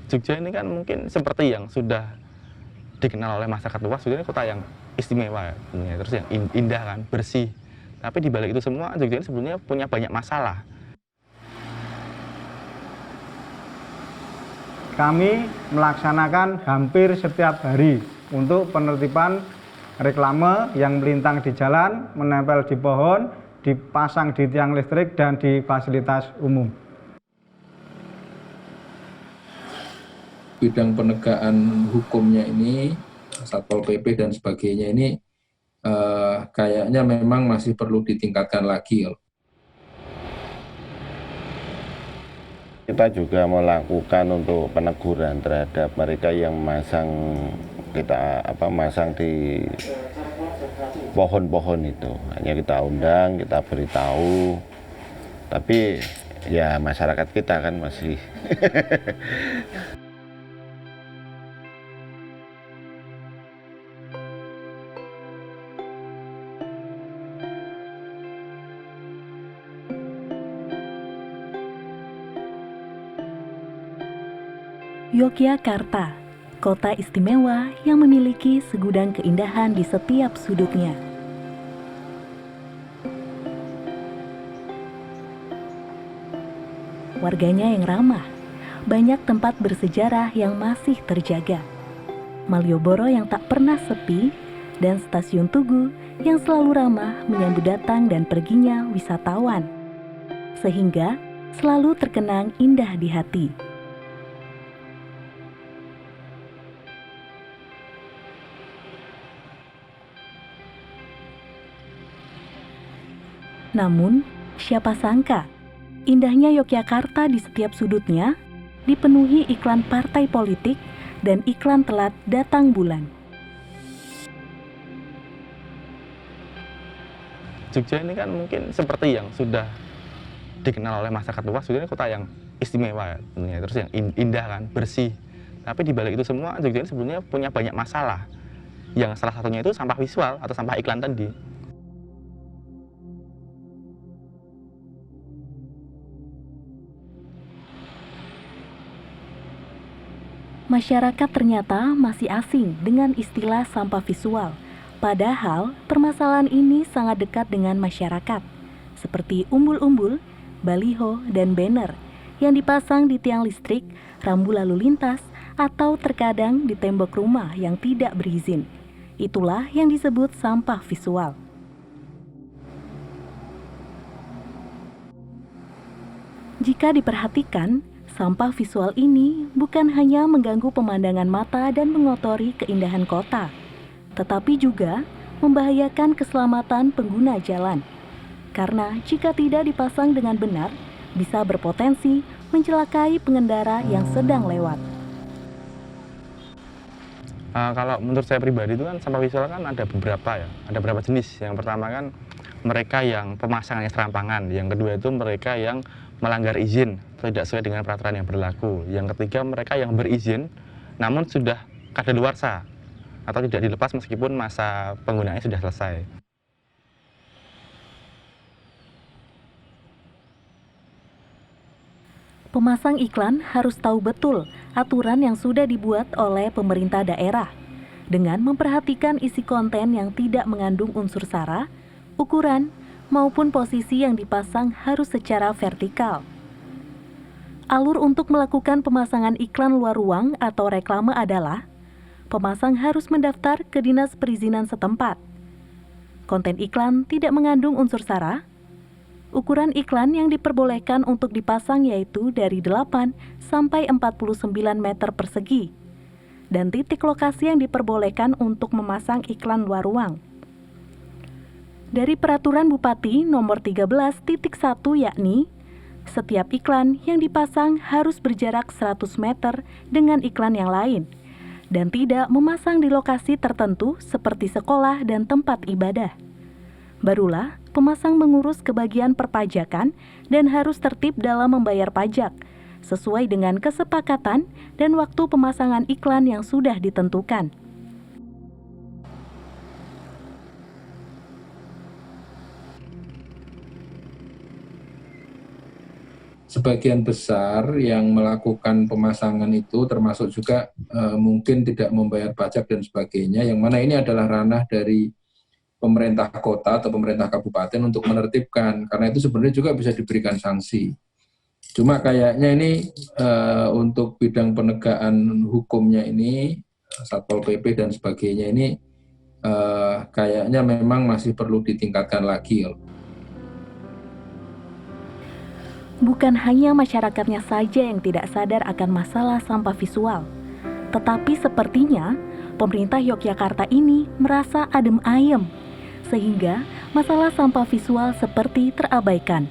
Jogja ini kan mungkin seperti yang sudah dikenal oleh masyarakat luas, Jogja ini kota yang istimewa ya, terus yang indah kan, bersih. Tapi di balik itu semua, Jogja ini sebenarnya punya banyak masalah. Kami melaksanakan hampir setiap hari untuk penertiban reklame yang melintang di jalan, menempel di pohon, dipasang di tiang listrik, dan di fasilitas umum. Bidang penegakan hukumnya ini, Satpol PP dan sebagainya ini kayaknya memang masih perlu ditingkatkan lagi. Kita juga melakukan untuk peneguran terhadap mereka yang masang di pohon-pohon itu. Hanya kita undang, kita beritahu, tapi ya masyarakat kita kan masih Yogyakarta, kota istimewa yang memiliki segudang keindahan di setiap sudutnya. Warganya yang ramah, banyak tempat bersejarah yang masih terjaga. Malioboro yang tak pernah sepi, dan stasiun Tugu yang selalu ramah menyambut datang dan perginya wisatawan. Sehingga selalu terkenang indah di hati. Namun, siapa sangka, indahnya Yogyakarta di setiap sudutnya dipenuhi iklan partai politik dan iklan telat datang bulan. Jogja ini kan mungkin seperti yang sudah dikenal oleh masyarakat luas, Jogja ini kota yang istimewa ya, terus yang indah kan, bersih. Tapi di balik itu semua, Jogja ini sebenarnya punya banyak masalah. Yang salah satunya itu sampah visual atau sampah iklan tadi. Masyarakat ternyata masih asing dengan istilah sampah visual. Padahal permasalahan ini sangat dekat dengan masyarakat, seperti umbul-umbul, baliho, dan banner yang dipasang di tiang listrik, rambu lalu lintas, atau terkadang di tembok rumah yang tidak berizin. Itulah yang disebut sampah visual. Jika diperhatikan, sampah visual ini bukan hanya mengganggu pemandangan mata dan mengotori keindahan kota, tetapi juga membahayakan keselamatan pengguna jalan. Karena jika tidak dipasang dengan benar, bisa berpotensi mencelakai pengendara yang sedang lewat. Kalau menurut saya pribadi itu kan sampah visual kan ada beberapa jenis. Yang pertama kan mereka yang pemasangannya serampangan, yang kedua itu mereka yang melanggar izin atau tidak sesuai dengan peraturan yang berlaku. Yang ketiga mereka yang berizin namun sudah kadaluarsa atau tidak dilepas meskipun masa penggunaannya sudah selesai. Pemasang iklan harus tahu betul aturan yang sudah dibuat oleh pemerintah daerah dengan memperhatikan isi konten yang tidak mengandung unsur sara, ukuran, maupun posisi yang dipasang harus secara vertikal. Alur untuk melakukan pemasangan iklan luar ruang atau reklame adalah pemasang harus mendaftar ke Dinas Perizinan setempat. Konten iklan tidak mengandung unsur sara. Ukuran iklan yang diperbolehkan untuk dipasang yaitu dari 8 sampai 49 meter persegi. Dan titik lokasi yang diperbolehkan untuk memasang iklan luar ruang. Dari Peraturan Bupati nomor 13.1 yakni, setiap iklan yang dipasang harus berjarak 100 meter dengan iklan yang lain, dan tidak memasang di lokasi tertentu seperti sekolah dan tempat ibadah. Barulah pemasang mengurus ke bagian perpajakan dan harus tertib dalam membayar pajak, sesuai dengan kesepakatan dan waktu pemasangan iklan yang sudah ditentukan. sebagian besar yang melakukan pemasangan itu termasuk juga mungkin tidak membayar pajak dan sebagainya, yang mana ini adalah ranah dari pemerintah kota atau pemerintah kabupaten untuk menertibkan, karena itu sebenarnya juga bisa diberikan sanksi. Cuma kayaknya ini untuk bidang penegakan hukumnya ini, Satpol PP dan sebagainya ini kayaknya memang masih perlu ditingkatkan lagi. Bukan hanya masyarakatnya saja yang tidak sadar akan masalah sampah visual, tetapi sepertinya pemerintah Yogyakarta ini merasa adem ayem, sehingga masalah sampah visual seperti terabaikan.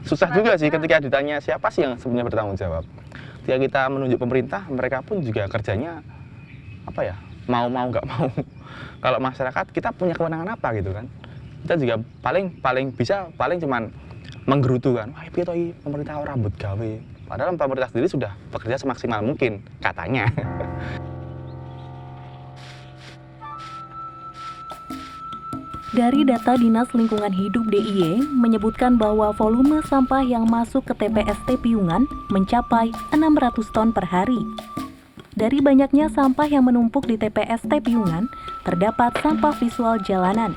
Susah juga sih ketika ditanya siapa sih yang sebenarnya bertanggung jawab. Ketika kita menunjuk pemerintah, mereka pun juga kerjanya apa ya, mau nggak mau. Kalau masyarakat, kita punya kewenangan apa gitu kan? Kita juga paling cuman menggerutu kan. Wah, piye to iki pemerintah ora mbut gawe. Padahal pemerintah sendiri sudah bekerja semaksimal mungkin katanya. Dari data Dinas Lingkungan Hidup DIY menyebutkan bahwa volume sampah yang masuk ke TPST Piungan mencapai 600 ton per hari. Dari banyaknya sampah yang menumpuk di TPST Piungan, terdapat sampah visual jalanan.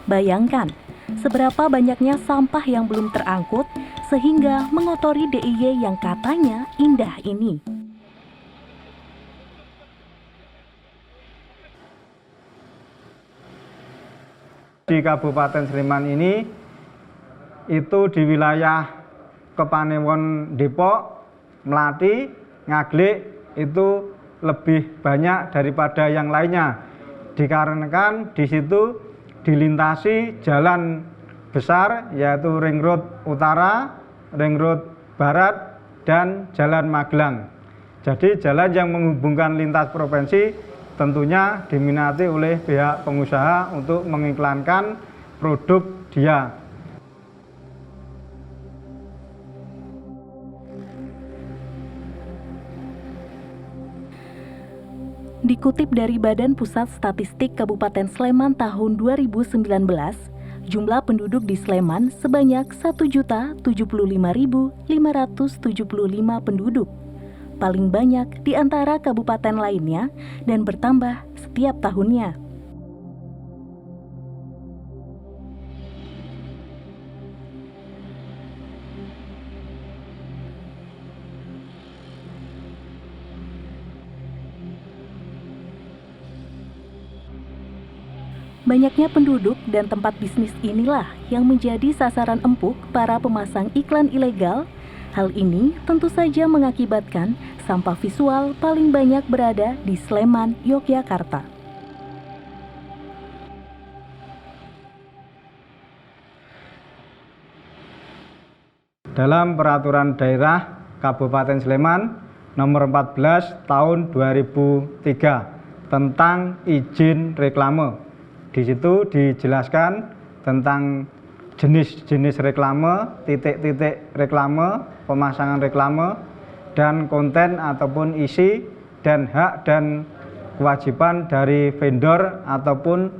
Bayangkan, seberapa banyaknya sampah yang belum terangkut sehingga mengotori DIY yang katanya indah ini. Di Kabupaten Sleman ini, itu di wilayah Kepanewon Depok, Melati, Ngaglik, itu lebih banyak daripada yang lainnya, dikarenakan di situ dilintasi jalan besar yaitu Ring Road Utara, Ring Road Barat, dan Jalan Magelang. Jadi jalan yang menghubungkan lintas provinsi tentunya diminati oleh pihak pengusaha untuk mengiklankan produk dia. Dikutip dari Badan Pusat Statistik Kabupaten Sleman tahun 2019, jumlah penduduk di Sleman sebanyak 1.075.575 penduduk. Paling banyak di antara kabupaten lainnya dan bertambah setiap tahunnya. Banyaknya penduduk dan tempat bisnis inilah yang menjadi sasaran empuk para pemasang iklan ilegal. Hal ini tentu saja mengakibatkan sampah visual paling banyak berada di Sleman, Yogyakarta. Dalam Peraturan Daerah Kabupaten Sleman Nomor 14 Tahun 2003 tentang izin reklame, di situ dijelaskan tentang jenis-jenis reklame, titik-titik reklame, pemasangan reklame, dan konten ataupun isi, dan hak dan kewajiban dari vendor ataupun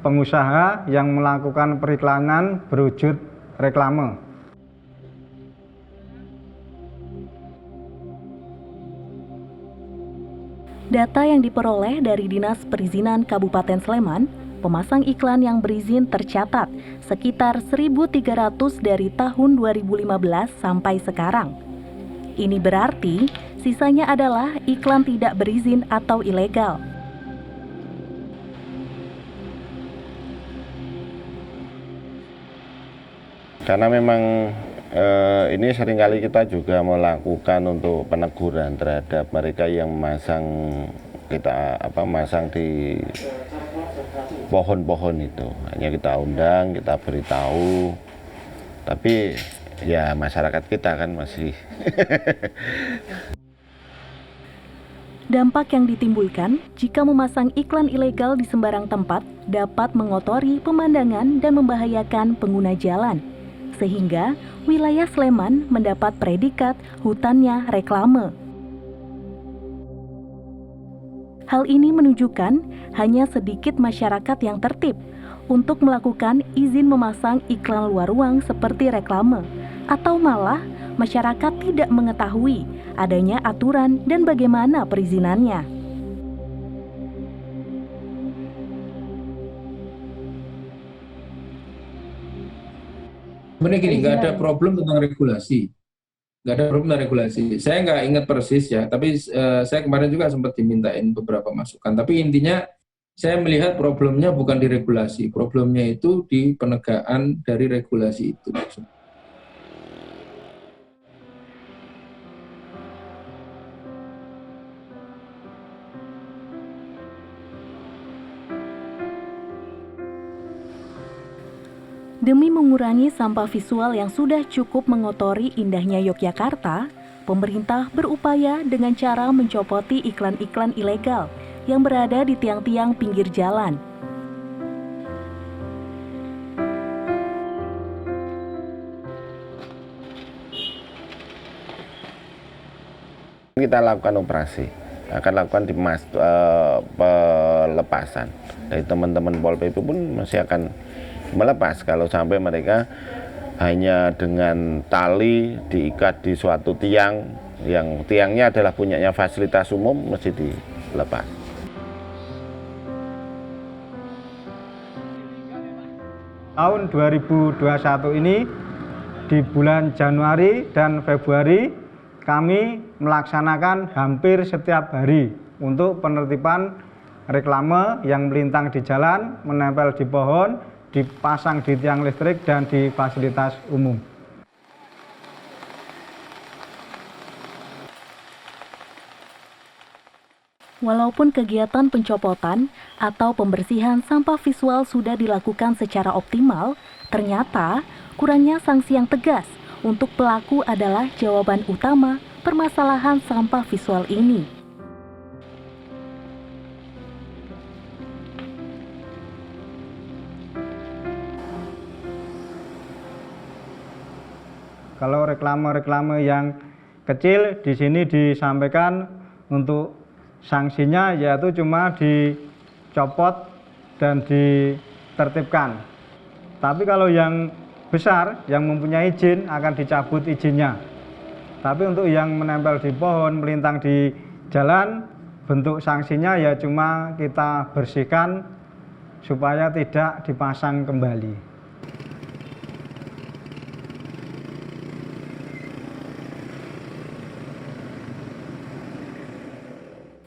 pengusaha yang melakukan periklanan berwujud reklame. Data yang diperoleh dari Dinas Perizinan Kabupaten Sleman, pemasang iklan yang berizin tercatat sekitar 1.300 dari tahun 2015 sampai sekarang. Ini berarti sisanya adalah iklan tidak berizin atau ilegal. Karena memang ini seringkali kita juga melakukan untuk peneguran terhadap mereka yang masang di pohon-pohon itu. Hanya kita undang, kita beritahu, tapi ya masyarakat kita kan masih. Dampak yang ditimbulkan jika memasang iklan ilegal di sembarang tempat dapat mengotori pemandangan dan membahayakan pengguna jalan, sehingga wilayah Sleman mendapat predikat hutannya reklame. Hal ini menunjukkan hanya sedikit masyarakat yang tertib untuk melakukan izin memasang iklan luar ruang seperti reklame, atau malah masyarakat tidak mengetahui adanya aturan dan bagaimana perizinannya. Sebenarnya gini, nggak ada problem tentang regulasi. Nggak ada problem tentang regulasi. Saya nggak ingat persis ya, tapi saya kemarin juga sempat dimintain beberapa masukan. Tapi intinya saya melihat problemnya bukan di regulasi, problemnya itu di penegakan dari regulasi itu. Demi mengurangi sampah visual yang sudah cukup mengotori indahnya Yogyakarta, pemerintah berupaya dengan cara mencopoti iklan-iklan ilegal yang berada di tiang-tiang pinggir jalan. Kita lakukan operasi, akan lakukan pelepasan. Dari teman-teman Pol PP pun masih akan melepas kalau sampai mereka hanya dengan tali diikat di suatu tiang yang tiangnya adalah punyanya fasilitas umum, mesti dilepas. Tahun 2021 ini di bulan Januari dan Februari kami melaksanakan hampir setiap hari untuk penertiban reklame yang melintang di jalan, menempel di pohon, dipasang di tiang listrik dan di fasilitas umum. Walaupun kegiatan pencopotan atau pembersihan sampah visual sudah dilakukan secara optimal, ternyata kurangnya sanksi yang tegas untuk pelaku adalah jawaban utama permasalahan sampah visual ini. Kalau reklame-reklame yang kecil di sini disampaikan untuk sanksinya yaitu cuma dicopot dan ditertibkan. Tapi kalau yang besar yang mempunyai izin akan dicabut izinnya. Tapi untuk yang menempel di pohon, melintang di jalan, bentuk sanksinya ya cuma kita bersihkan supaya tidak dipasang kembali.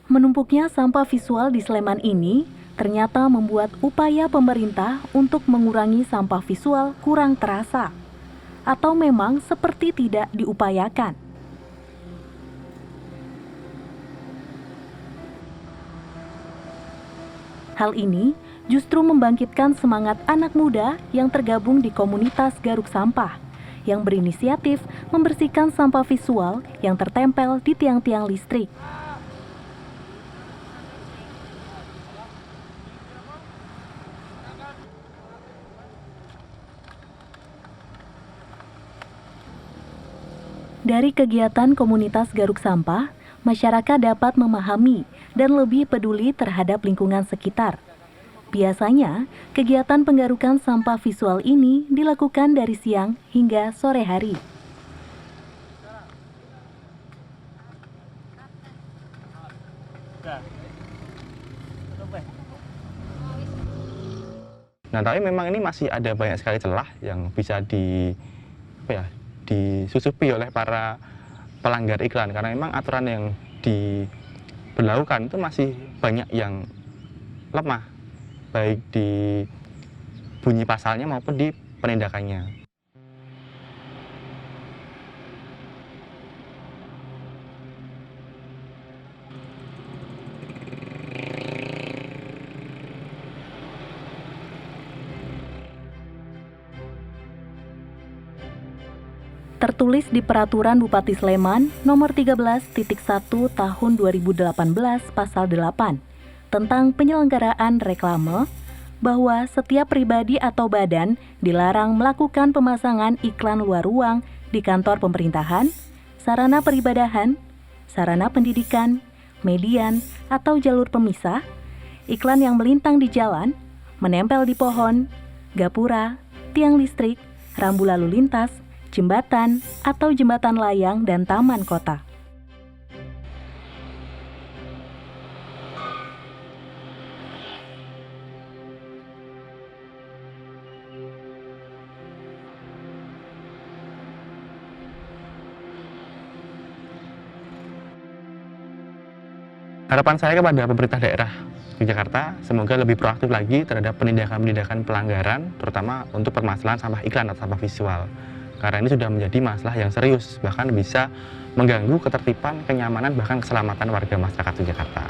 Menumpuknya sampah visual di Sleman ini ternyata membuat upaya pemerintah untuk mengurangi sampah visual kurang terasa, atau memang seperti tidak diupayakan. Hal ini justru membangkitkan semangat anak muda yang tergabung di komunitas Garuk Sampah, yang berinisiatif membersihkan sampah visual yang tertempel di tiang-tiang listrik. Dari kegiatan komunitas Garuk Sampah, masyarakat dapat memahami dan lebih peduli terhadap lingkungan sekitar. Biasanya, kegiatan penggarukan sampah visual ini dilakukan dari siang hingga sore hari. Nah, tapi memang ini masih ada banyak sekali celah yang bisa disusupi oleh para pelanggar iklan, karena memang aturan yang diberlakukan itu masih banyak yang lemah, baik di bunyi pasalnya maupun di penindakannya. Tertulis di Peraturan Bupati Sleman Nomor 13.1 Tahun 2018 Pasal 8 tentang penyelenggaraan reklame, bahwa setiap pribadi atau badan dilarang melakukan pemasangan iklan luar ruang di kantor pemerintahan, sarana peribadahan, sarana pendidikan, median, atau jalur pemisah, iklan yang melintang di jalan, menempel di pohon, gapura, tiang listrik, rambu lalu lintas, jembatan, atau jembatan layang dan taman kota. Harapan saya kepada pemerintah daerah Yogyakarta, semoga lebih proaktif lagi terhadap penindakan-penindakan pelanggaran, terutama untuk permasalahan sampah iklan atau sampah visual. Karena ini sudah menjadi masalah yang serius, bahkan bisa mengganggu ketertiban, kenyamanan, bahkan keselamatan warga masyarakat Yogyakarta.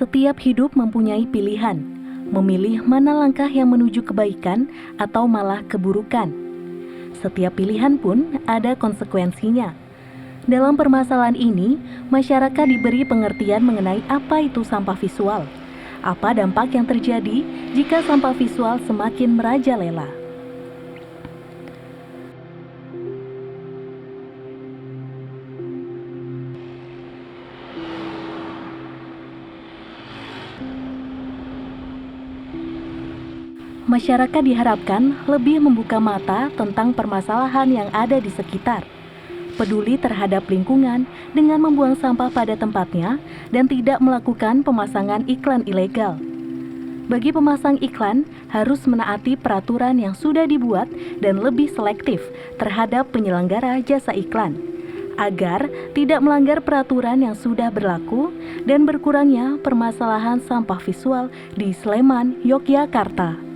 Setiap hidup mempunyai pilihan, memilih mana langkah yang menuju kebaikan atau malah keburukan. Setiap pilihan pun ada konsekuensinya. Dalam permasalahan ini, masyarakat diberi pengertian mengenai apa itu sampah visual, apa dampak yang terjadi jika sampah visual semakin merajalela. Masyarakat diharapkan lebih membuka mata tentang permasalahan yang ada di sekitar, peduli terhadap lingkungan dengan membuang sampah pada tempatnya dan tidak melakukan pemasangan iklan ilegal. Bagi pemasang iklan, harus menaati peraturan yang sudah dibuat dan lebih selektif terhadap penyelenggara jasa iklan, agar tidak melanggar peraturan yang sudah berlaku dan berkurangnya permasalahan sampah visual di Sleman, Yogyakarta.